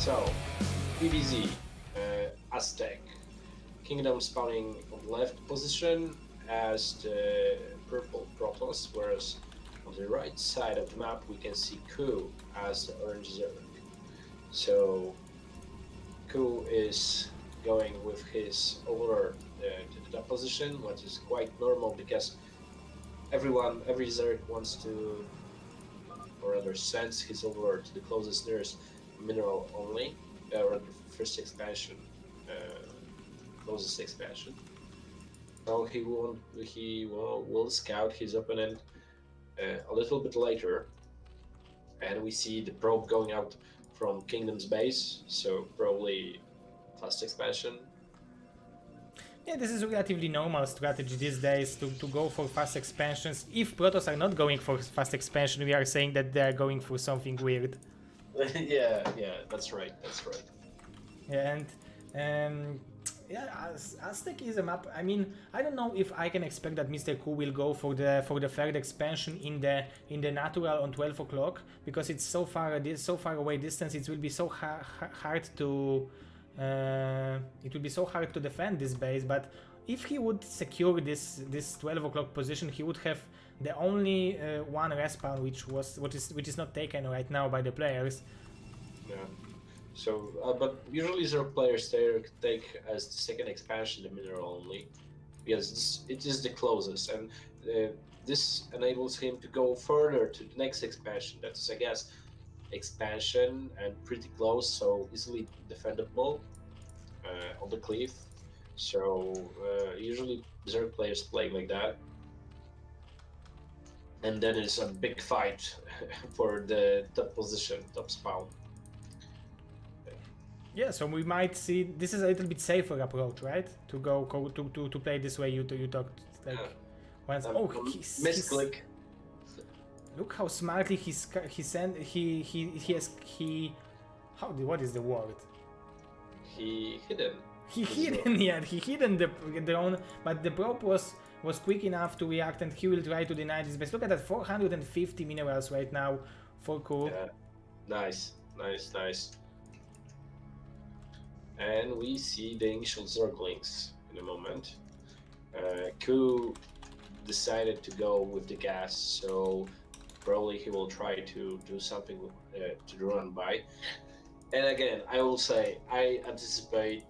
So, PBZ, Aztec, Kingdom spawning on the left position as the purple Protoss, whereas on the right side of the map we can see KuH as the orange Zerg. So, KuH is going with his overlord to the top position, which is quite normal because every Zerg wants to, or rather sends his overlord to the closest nearest mineral only, or the first expansion, closest expansion. So will scout his opponent a little bit later, and we see the probe going out from Kingdom's base, so probably fast expansion. Yeah, this is a relatively normal strategy these days to go for fast expansions. If Protoss are not going for fast expansion, we are saying that they are going for something weird. yeah, that's right. Yeah, and yeah, Aztec is a map. I mean, I don't know if I can expect that Mr. KuH will go for the third expansion in the natural on 12 o'clock, because it's so far away distance. It will be so hard to defend this base. But if he would secure this 12 o'clock position, he would have the only one respawn which is not taken right now by the players. Yeah. So, but usually Zerg players take as the second expansion the mineral only, because it is the closest, and this enables him to go further to the next expansion. That is, I guess, expansion and pretty close, so easily defendable on the cliff. So usually Zerg players play like that, and then it's a big fight for the top position, top spawn. Yeah, so we might see this is a little bit safer approach, right? To go to play this way. You talked like once. Misclick. Look how smartly he what is the word? He hidden. He hidden the drone, but the probe was quick enough to react, and he will try to deny this base. Look at that, 450 minerals right now for KuH. Yeah. Nice. And we see the initial Zerglings in a moment. KuH decided to go with the gas, so probably he will try to do something to run by. And again, I will say I anticipate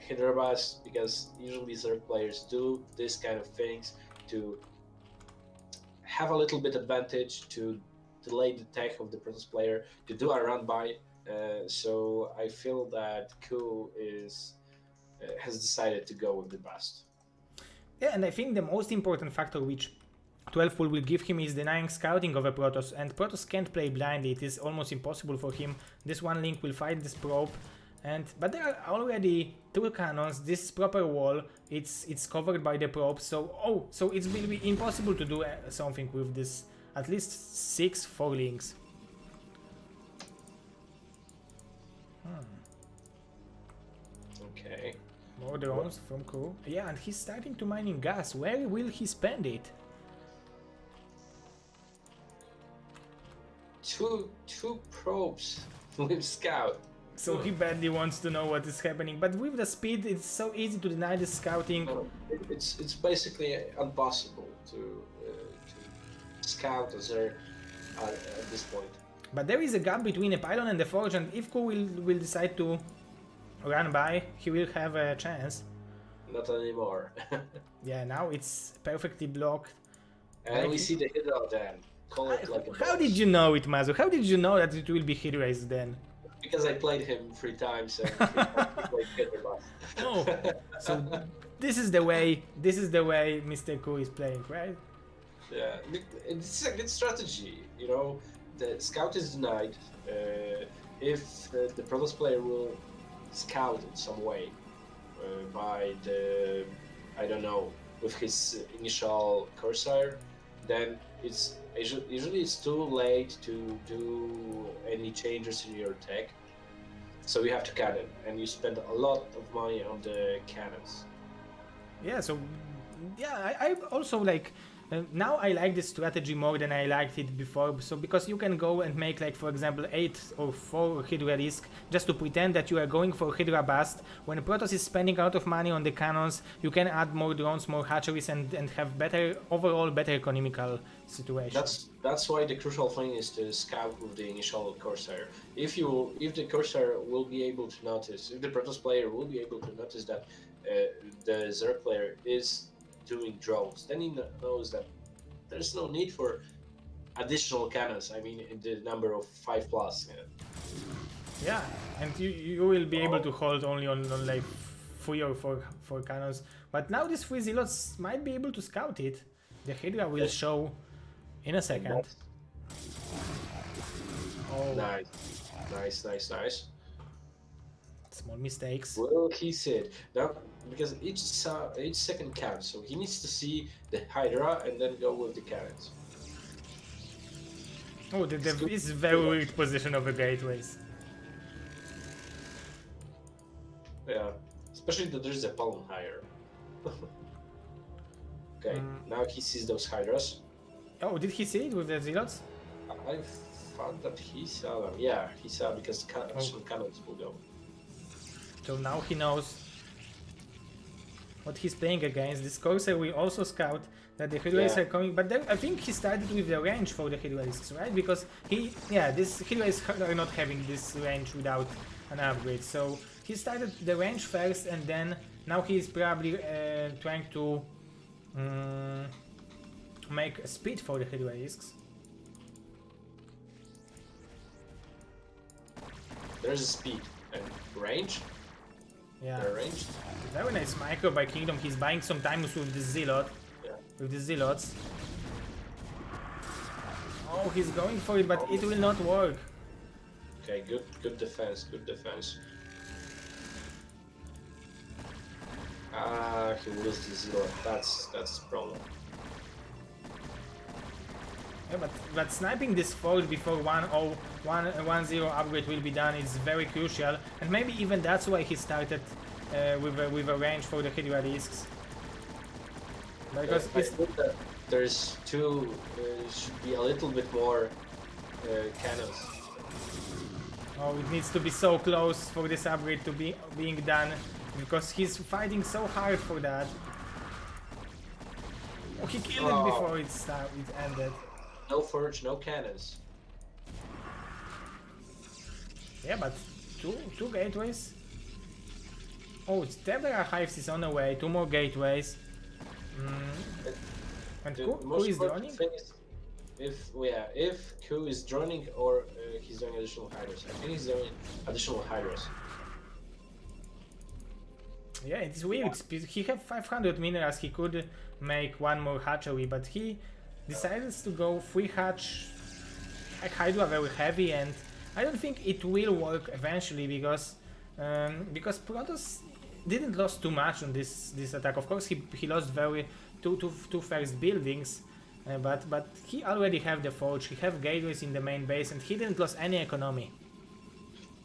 Hyderabad, because usually Zerg players do this kind of things to have a little bit advantage, to delay the tech of the Protoss player, to do a run by. So I feel that KuH has decided to go with the best. Yeah, and I think the most important factor which 12 pool will give him is denying scouting of a Protoss, and Protoss can't play blindly. It is almost impossible for him. This one link will fight this probe, but there are already 2 cannons. This proper wall, it's covered by the probe, so it will be impossible to do something with this. At least 6 4 links. Okay. More drones from KuH. Yeah, and he's starting to mining gas. Where will he spend it? Two probes with scout. So he badly wants to know what is happening, but with the speed, it's so easy to deny the scouting. It's basically impossible to scout as Zerg at this point. But there is a gap between a pylon and the forge, and if KuH will decide to run by, he will have a chance. Not anymore. Yeah, now it's perfectly blocked. And we see the Hydra then. Call it like a How did you know it, Mazu? How did you know that it will be Hydra's then? Because I played him 3 times and 3 times he played Hydra. Oh, so this is the way Mr. KuH is playing, right? Yeah, it's a good strategy. You know, the scout is denied. If the Protoss player will scout in some way by the, I don't know, with his initial Corsair, then it's usually it's too late to do any changes in your tech, so you have to cannon, and you spend a lot of money on the cannons. Yeah, so yeah, I also like Now I like this strategy more than I liked it before, so because you can go and make, like, for example, 8 or 4 Hydra risk just to pretend that you are going for Hydra bust. When Protoss is spending a lot of money on the cannons, you can add more drones, more hatcheries, and have better overall better economical situation. That's why the crucial thing is to scout with the initial Corsair. If the Corsair will be able to notice, if the Protoss player will be able to notice that the Zerg player is doing drones, then he knows that there's no need for additional cannons. I mean, in the number of 5+. Yeah, and you will be able to hold only on like 3 or 4 cannons. But now these 3 zealots might be able to scout it. The Hydra will show in a second. Oh, Nice. small mistakes. Well, he said now because each second counts, so he needs to see the Hydra and then go with the cannons. Oh, this is very weird position of the gateways. Yeah, especially that there's a palm higher. Okay, now he sees those Hydras. Oh, did he see it with the zealots? I thought that he saw them. Yeah, he saw because some cannons will go. So now he knows what he's playing against. This Corsair will also scout that the Hydras are coming, but then I think he started with the range for the Hydras, right? Because this Hydras are not having this range without an upgrade. So he started the range first, and then now he's probably trying to make a speed for the Hydras. There's a speed and range. Yeah. They're ranged. Very nice micro by Kingdom. He's buying some time with the Zealot. Yeah. With the Zealots. Oh, he's going for it, but it will not work. Okay, good defense. He loses the Zealot. That's his problem. Yeah, but sniping this fold before 1-0 upgrade will be done is very crucial, and maybe even that's why he started with a range for the Hydra risks. Because I think that there's should be a little bit more cannons. Oh, it needs to be so close for this upgrade to be being done, because he's fighting so hard for that. Oh, he killed it before it ended. No forge, no cannons. Yeah, but two gateways. Oh, Terra Hives is on the way. 2 more gateways. And KuH is droning? If KuH is droning or he's doing additional Hydras. I think he's doing additional Hydras. Yeah, it's weird. He have 500 minerals. He could make 1 more hatchery, but he decides to go 3 hatch Hydra very heavy, and I don't think it will work eventually because Protoss didn't lose too much on this attack. Of course, he lost two first buildings, but he already have the forge. He have gateways in the main base, and he didn't lose any economy.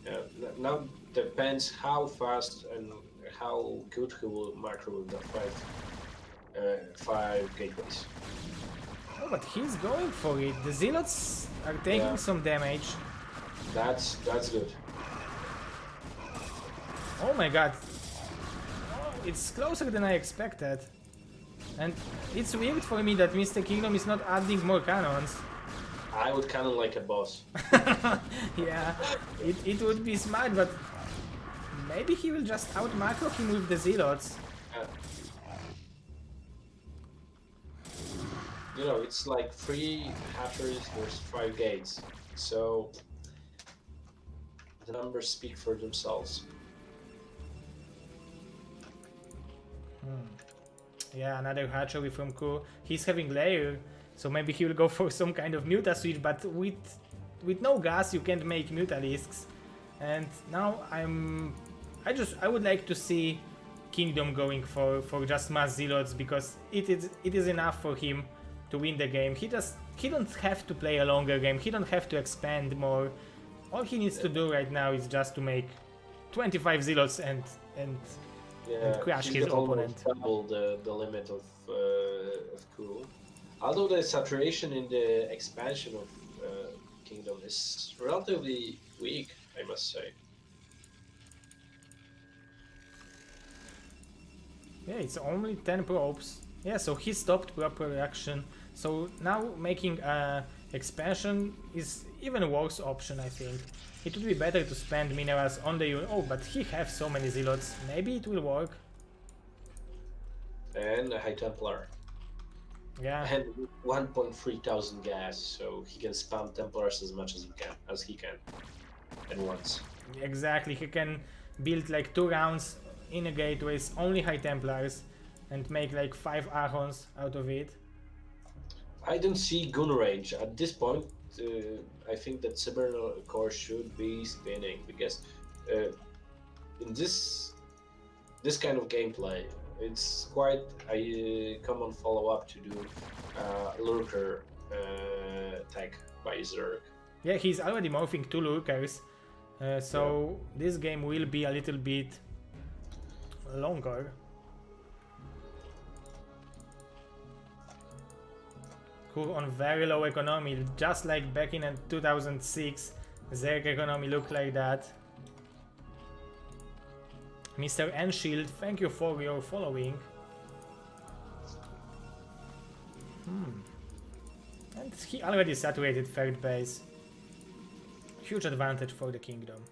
Yeah, now depends how fast and how good he will macro with the 5 gateways. Oh, but he's going for it. The Zealots are taking some damage. That's good. Oh my god. Oh, it's closer than I expected. And it's weird for me that Mr. Kingdom is not adding more cannons. I would cannon like a boss. Yeah, it would be smart, but maybe he will just out-macro him with the Zealots. You know, it's like 3 hatcheries versus 5 gates, so the numbers speak for themselves. Yeah, another hatchery from KuH. He's having layer, so maybe he will go for some kind of Muta switch, but with no gas you can't make Mutalisks. And now I would like to see Kingdom going for just mass Zealots, because it is enough for him to win the game. He don't have to play a longer game. He don't have to expand more. All he needs to do right now is just to make 25 Zealots and crush his opponent. Double the limit of KuH. Although the saturation in the expansion of Kingdom is relatively weak, I must say. Yeah, it's only 10 probes. Yeah, so he stopped proper reaction. So now making a expansion is even worse option, I think. It would be better to spend minerals on the unit. Oh, but he has so many zealots. Maybe it will work. And a High Templar. Yeah. And 1.3 thousand gas, so he can spam Templars as much as he can at once. Exactly, he can build like 2 rounds in a gateways, only High Templars, and make like 5 Archons out of it. I don't see gun range at this point. I think that Cyber Core should be spinning because in this kind of gameplay, it's quite a common follow-up to do Lurker tech by Zerg. Yeah, he's already morphing 2 Lurkers, so this game will be a little bit longer. KuH on very low economy, just like back in 2006, Zerg economy looked like that. Mr. Enshield, thank you for your following. And he already saturated third base. Huge advantage for the Kingdom.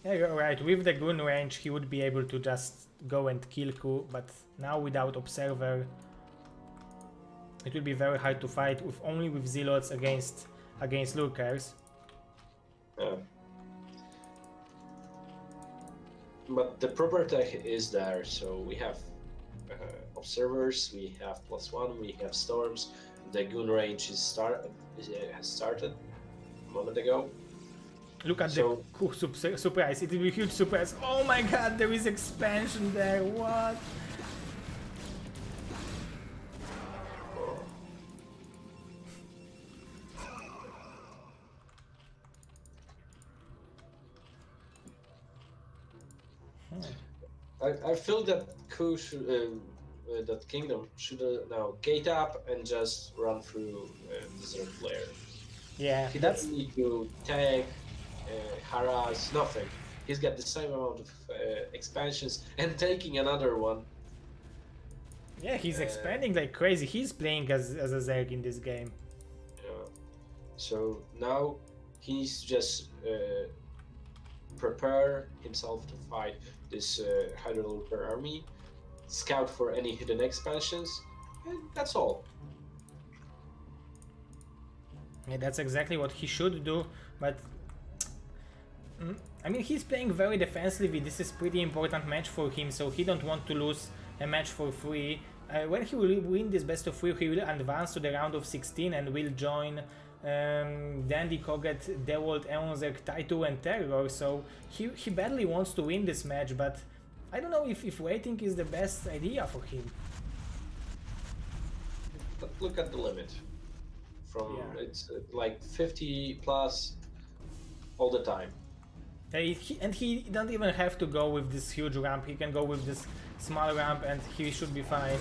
Yeah, you're right, with the gun range he would be able to just go and kill KuH, but now without Observer it will be very hard to fight with only with Zealots against Lurkers. But the proper tech is there, so we have observers, we have +1, we have storms. The gun range has started a moment ago. Look at the KuH surprise, it will be a huge surprise. Oh my god, there is expansion there, what? I feel that KuH should, that Kingdom should now gate up and just run through the Zerg player. Yeah, He that's doesn't need to tag, harass, nothing. He's got the same amount of expansions and taking another one. yeah, he's expanding like crazy. He's playing as a Zerg in this game. Yeah. So now he needs to just prepare himself to fight this Hydra Lurker army, scout for any hidden expansions, and that's all. Yeah, that's exactly what he should do, but I mean, he's playing very defensively. This is pretty important match for him, so he don't want to lose a match for free. When he will win this best of 3, he will advance to the round of 16 and will join Dandy, Koget, Dewold, Eonzerg, Taitu and Terror, so he badly wants to win this match, but I don't know if waiting is the best idea for him. But look at the limit. It's like 50 plus all the time. And he don't even have to go with this huge ramp, he can go with this small ramp and he should be fine.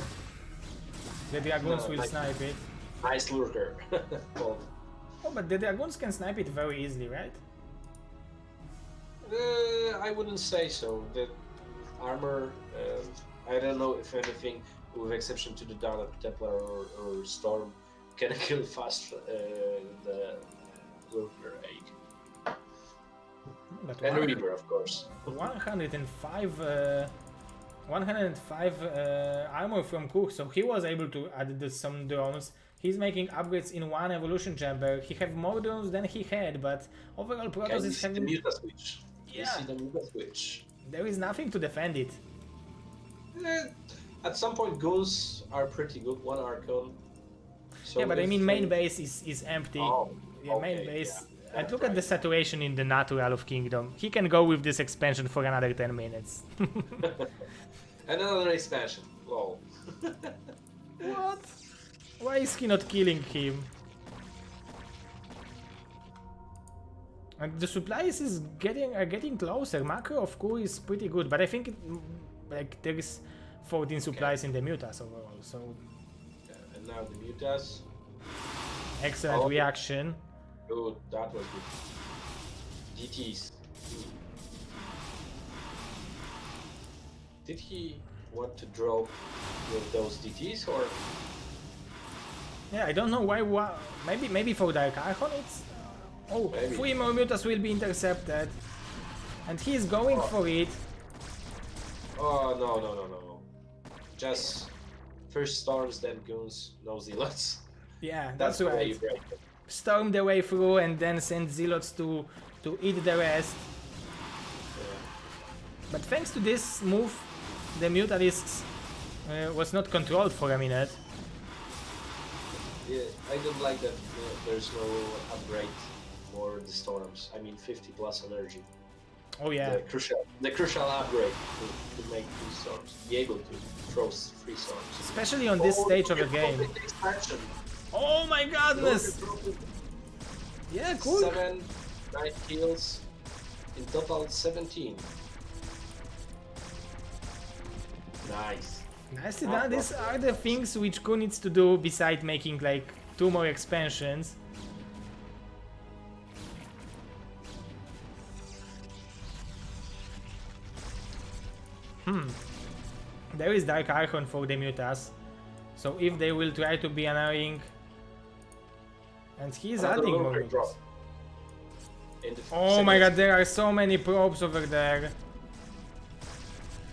The Dragoons will snipe it. Nice Lurker. Well, oh, but the Dragoons can snipe it very easily, right? I wouldn't say so. The armor, I don't know if anything, with exception to the Dark Templar or Storm, can kill fast the Lurker egg. But And Reaver, of course. 105 armor from KuH, so he was able to add some drones. He's making upgrades in one evolution chamber. He have more drones than he had, but overall Protoss is having... the Muta switch. Yeah. You see the Muta switch. There is nothing to defend it. At some point, goons are pretty good. One Archon. So yeah, but I mean, main base is empty. Oh, yeah, okay, main base. yeah. And look at the saturation in the natural of Kingdom. He can go with this expansion for another 10 minutes. Another expansion. Lol. What? Why is he not killing him? And the supplies is getting closer. Macro of KuH is pretty good, but I think like there is 14 supplies in the Mutas overall. So and now the Mutas. excellent reaction. Good, that was good. DTs. Did he want to drop with those DTs or? Yeah, I don't know why. Maybe for Dark Archon it's. Oh, Maybe. 3 more Mutas will be intercepted, and he's going for it. Oh no! Just first storms, then goons, no zealots. Yeah, That's that's the way right. you break it. Storm the way through and then send zealots to eat the rest. Yeah. But thanks to this move, the Mutalisks was not controlled for a minute. Yeah, I don't like that there's no upgrade for the storms. I mean, 50 plus energy. Oh yeah. The crucial upgrade to make these storms, be able to throw 3 storms. Especially on this stage of the game. Expansion. Oh my goodness! Yeah, cool. 7, 9 kills, in total 17. Nice. Nicely done. These are the things which KuH needs to do beside making like 2 more expansions. There is Dark Archon for the Mutas. So if they will try to be annoying. And he's adding more Mutas. Oh my god, there are so many probes over there.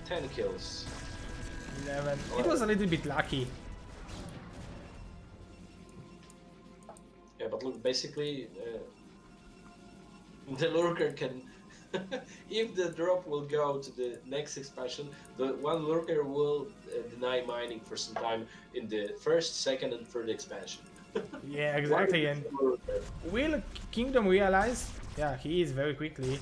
10 kills. 11. It was a little bit lucky. Yeah, but look, basically, the lurker can. If the drop will go to the next expansion, the one lurker will deny mining for some time in the first, second, and third expansion. Yeah, exactly. And will Kingdom realize? Yeah, he is very quickly.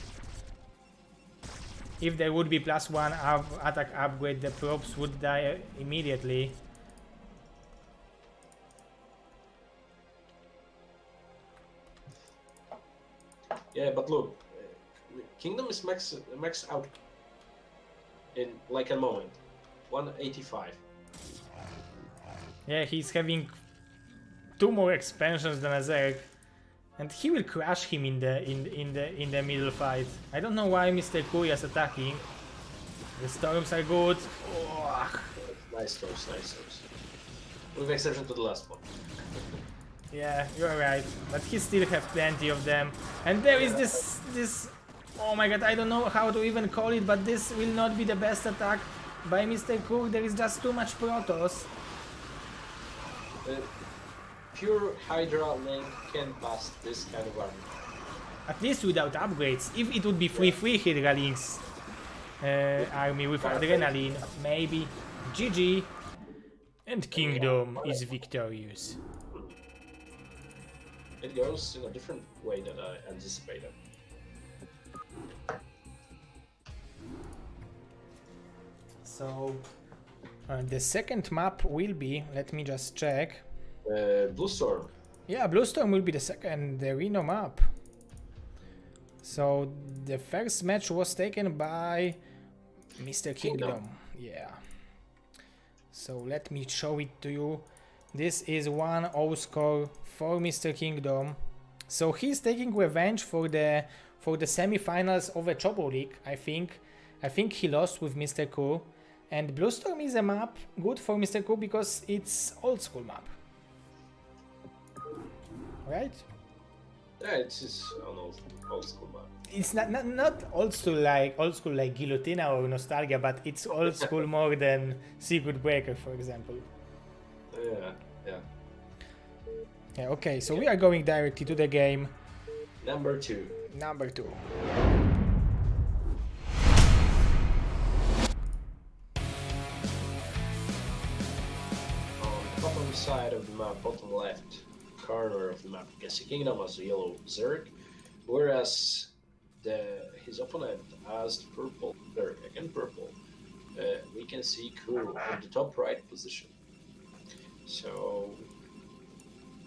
If there would be +1 attack upgrade, the probes would die immediately. Yeah, but look, Kingdom is max out in like a moment. 185. Yeah, he's having 2 more expansions than Azerk, and he will crush him in the middle fight. I don't know why Mr. KuH is attacking. The storms are good. Oh. Nice storms, nice storms. With exception to the last one. Yeah, you're right, but he still have plenty of them. And there is this. Oh my god, I don't know how to even call it, but this will not be the best attack by Mr. KuH. There is just too much Protoss. Pure Hydra link can pass this kind of army. At least without upgrades. If it would be free Hydra links army with adrenaline, maybe. GG. And Kingdom is victorious. It goes in a different way than I anticipated. So the second map will be, let me just check. Blue Storm. Yeah, Blue Storm will be the second, the Reno map. So the first match was taken by Mr. Kingdom. Yeah. So let me show it to you. This is 1-0 score for Mr. Kingdom. So he's taking revenge for the semi-finals of a Proleague, I think. I think he lost with Mr. KuH. And Blue Storm is a map good for Mr. KuH because it's old school map. Right? Yeah, it's just an old school map. It's not old school like Guillotina or Nostalgia, but it's old school more than Secret Breaker, for example. Yeah. Yeah, okay, so we are going directly to the game. Number 2. Number 2. On the bottom side of the map, bottom left corner of the map, you can see Kingdom as a yellow Zerg, whereas his opponent as the purple Zerg, again purple. We can see KuH in the top right position. So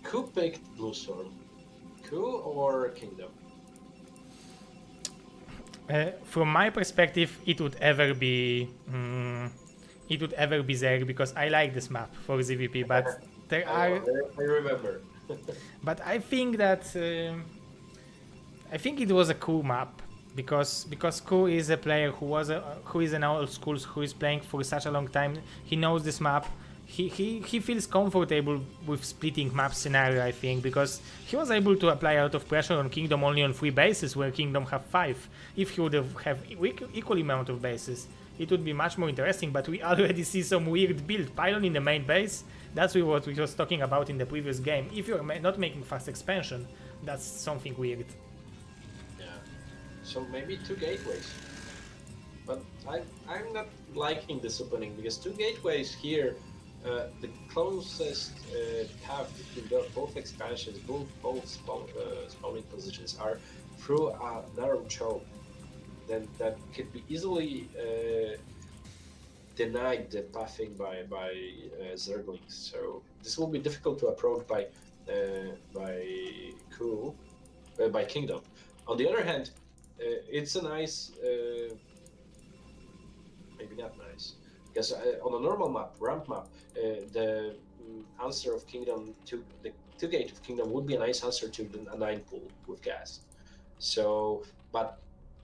KuH picked Blue Storm. KuH or Kingdom? From my perspective, it would ever be Zerg because I like this map for ZVP, but there are. I remember. But I think that I think it was a KuH map because KuH is a player who is an old school, who is playing for such a long time. He knows this map. He feels comfortable with splitting map scenario, I think, because he was able to apply a lot of pressure on Kingdom only on 3 bases where Kingdom have 5. If he would have equal amount of bases, it would be much more interesting, but we already see some weird build. Pylon in the main base, that's what we was talking about in the previous game. If you're not making fast expansion, that's something weird. Yeah, so maybe 2 gateways. But I'm not liking this opening, because 2 gateways here, the closest path between both expansions, both spawning positions are through a narrow choke. Then that could be easily denied the pathing by Zerglings. So this will be difficult to approach by KuH, by Kingdom. On the other hand, it's a nice, maybe not nice, because on a normal map, ramp map, the answer of Kingdom to the 2 gate of Kingdom would be a nice answer to a 9 pool with gas. So, but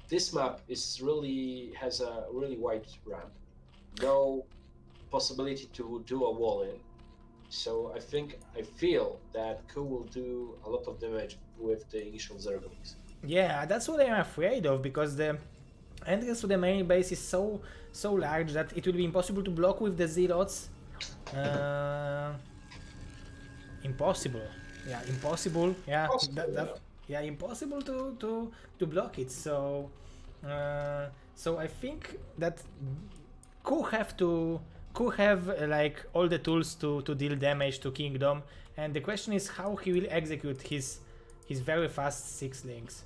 this map has a really wide ramp, no possibility to do a wall in. So I feel that KuH will do a lot of damage with the initial Zerglings. Yeah, that's what I'm afraid of, because the entrance to the main base is so large that it will be impossible to block with the Zealots. Impossible. Yeah, impossible. Yeah, yeah, impossible to block it. So I think that KuH have like all the tools to deal damage to Kingdom, and the question is how he will execute his very fast 6 links.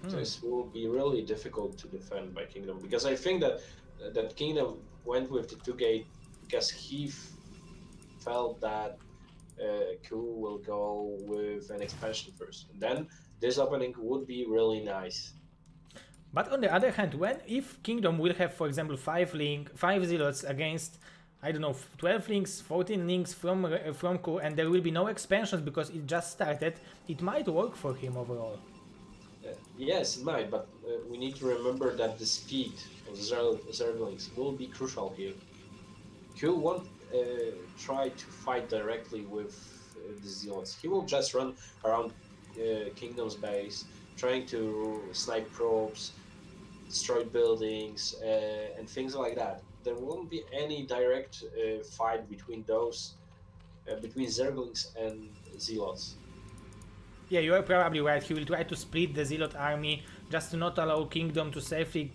This will be really difficult to defend by Kingdom, because I think that Kingdom went with the 2 gate because he felt that KuH will go with an expansion first, and then this opening would be really nice. But on the other hand, if Kingdom will have, for example, 5 Zealots against, I don't know, 12 links, 14 links from KuH, and there will be no expansions because it just started, it might work for him overall. Yes, it might, but we need to remember that the speed of Zerglings will be crucial here. KuH won't try to fight directly with the Zealots. He will just run around Kingdom's base, trying to snipe probes, destroy buildings, and things like that. There won't be any direct fight between between Zerglings and Zealots. Yeah, you are probably right. He will try to split the Zealot army just to not allow Kingdom to safely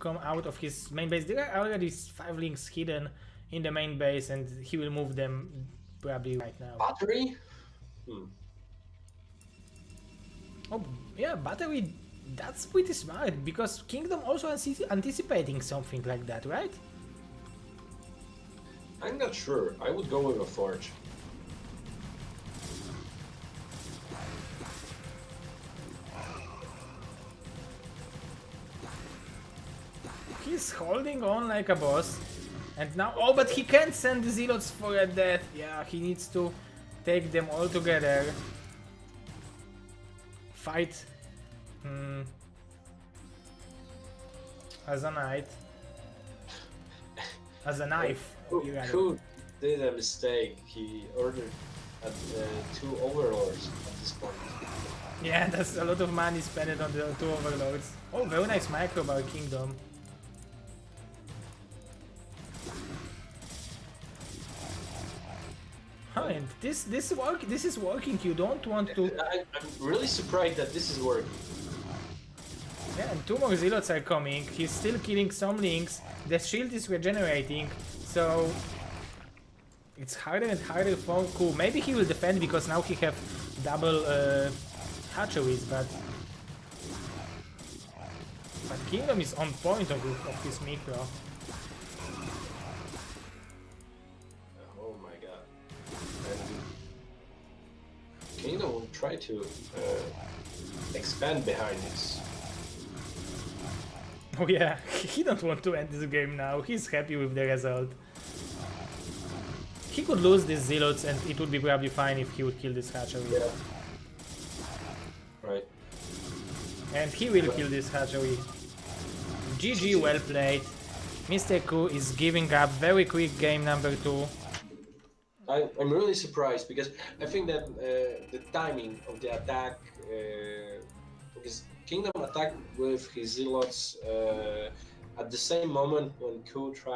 come out of his main base. There are already 5 links hidden in the main base, and he will move them probably right now. Battery? Oh, yeah, battery, that's pretty smart, because Kingdom also anticipating something like that, right? I'm not sure. I would go with a Forge. He's holding on like a boss. And now, oh, but he can't send the Zealots for a death. Yeah, he needs to take them all together. Fight as a knight. As a knife. KuH did a mistake. He ordered 2 overlords at this point. Yeah, that's a lot of money spent on the 2 overlords. Oh, very nice micro by Kingdom. Huh, and this is working. You don't want to. I'm really surprised that this is working. Yeah, and 2 more Zealots are coming. He's still killing some links. The shield is regenerating, so it's harder and harder for KuH. Maybe he will defend because now he have double hatcheries, but Kingdom is on point of his micro. Oh my god. And Kingdom will try try to expand behind this. Oh yeah, he don't want to end this game now. He's happy with the result. He could lose these zealots and it would be probably fine if he would kill this hatchery. Yeah. Right. And he will kill this hatchery. GG, well played. Mr. KuH is giving up very quick game number 2. I'm really surprised because I think that the timing of the attack, because Kingdom attacked with his zealots at the same moment when KuH tried